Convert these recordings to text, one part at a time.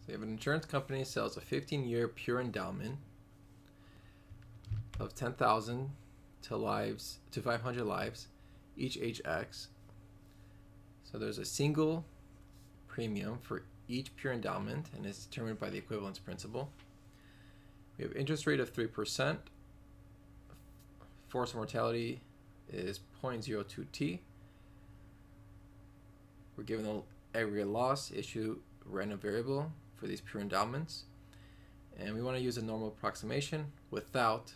So if an insurance company sells a 15-year pure endowment of 10,000 to 500 lives, each age X. So there's a single premium for each pure endowment, and it's determined by the equivalence principle. We have interest rate of 3%. Force of mortality is 0.02t. We're given the aggregate loss, issue random variable for these pure endowments. And we want to use a normal approximation without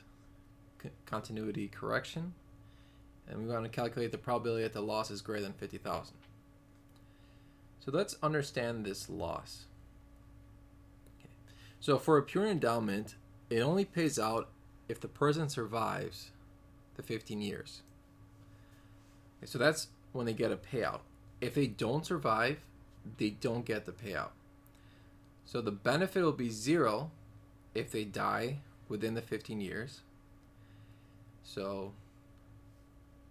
continuity correction. And we want to calculate the probability that the loss is greater than 50,000. So let's understand this loss. Okay. So for a pure endowment, it only pays out if the person survives the 15 years. Okay, so that's when they get a payout. If they don't survive, they don't get the payout. So the benefit will be 0 if they die within the 15 years. So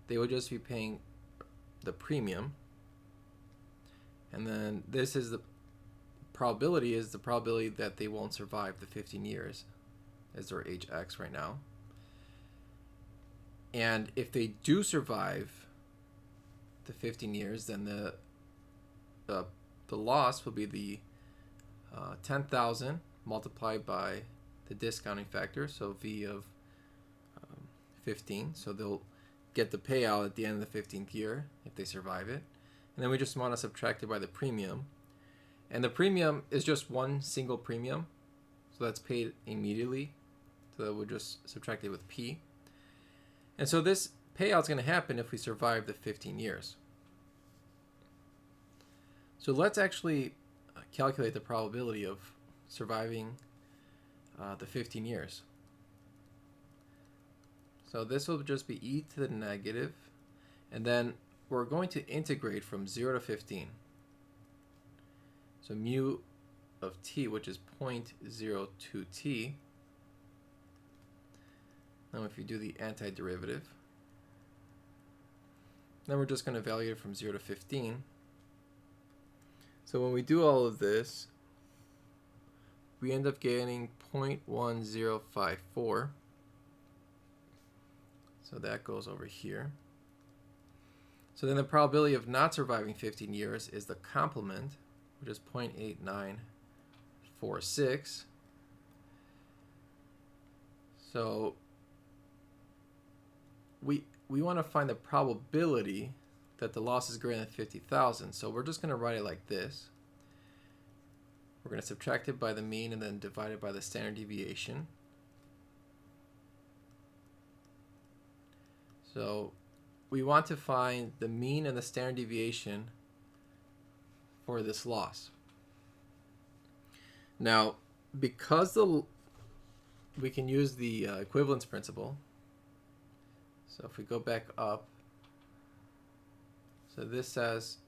they will just be paying the premium. And then this is the probability that they won't survive the 15 years as their age X right now. And if they do survive the 15 years, then the loss will be the 10,000 multiplied by the discounting factor, so V of 15. So they'll get the payout at the end of the 15th year if they survive it. And then we just want to subtract it by the premium. And the premium is just one single premium, so that's paid immediately. So we'll just subtract it with P. And so this payout is going to happen if we survive the 15 years. So let's actually calculate the probability of surviving the 15 years. So this will just be e to the negative, and then we're going to integrate from 0 to 15. So mu of t, which is 0.02t. Now if you do the antiderivative, then we're just going to evaluate it from 0 to 15. So when we do all of this, we end up getting 0.1054. So that goes over here. So then the probability of not surviving 15 years is the complement, which is 0.8946. So we want to find the probability that the loss is greater than 50,000. So we're just going to write it like this. We're going to subtract it by the mean and then divide it by the standard deviation. So we want to find the mean and the standard deviation for this loss. Now, because we can use the equivalence principle. So if we go back up, so this says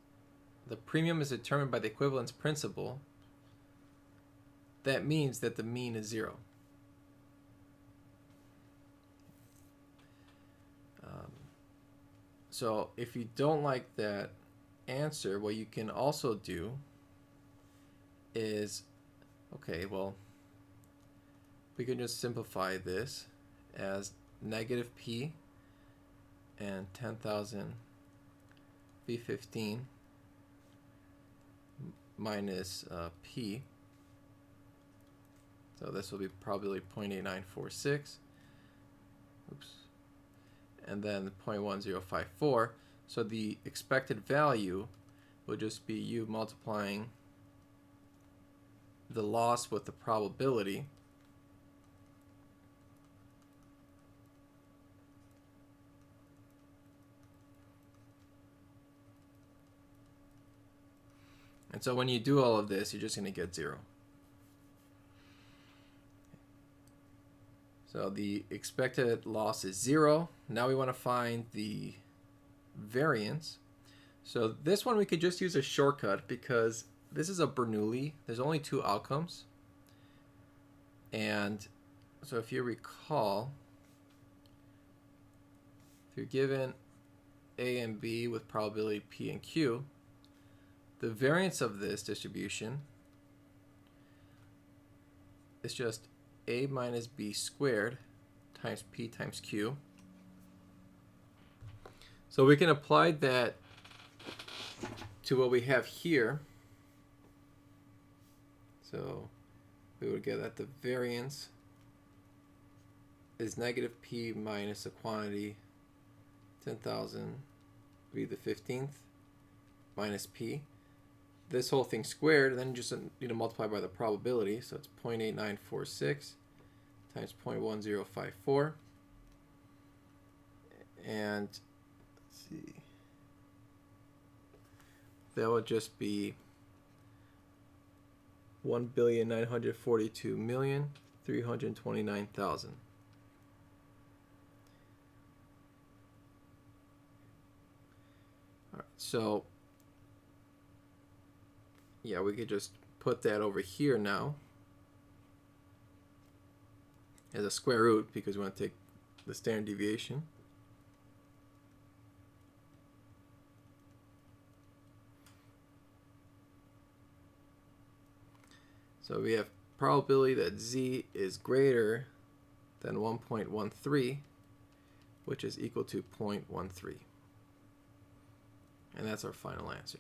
the premium is determined by the equivalence principle. That means that the mean is 0. So if you don't like that answer, what you can also do is, okay, well, we can just simplify this as negative p and 10,000 V15 minus p. So this will be probably 0.8946. Oops. And then 0.1054. So the expected value will just be you multiplying the loss with the probability. And so when you do all of this, you're just going to get 0. So the expected loss is 0. Now we want to find the variance. So this one we could just use a shortcut because this is a Bernoulli. There's only 2 outcomes. And so if you recall, if you're given A and B with probability P and Q, the variance of this distribution is just a minus b squared times p times q. So we can apply that to what we have here. So we would get that the variance is negative p minus a quantity 10,000 be the 15th minus p. This whole thing squared, and then you just need to multiply by the probability. So it's 0.8946 times 0.1054. And let's see, that would just be 1,942,329,000. All right, so yeah, we could just put that over here now as a square root because we want to take the standard deviation. So we have probability that z is greater than 1.13, which is equal to 0.13. And that's our final answer.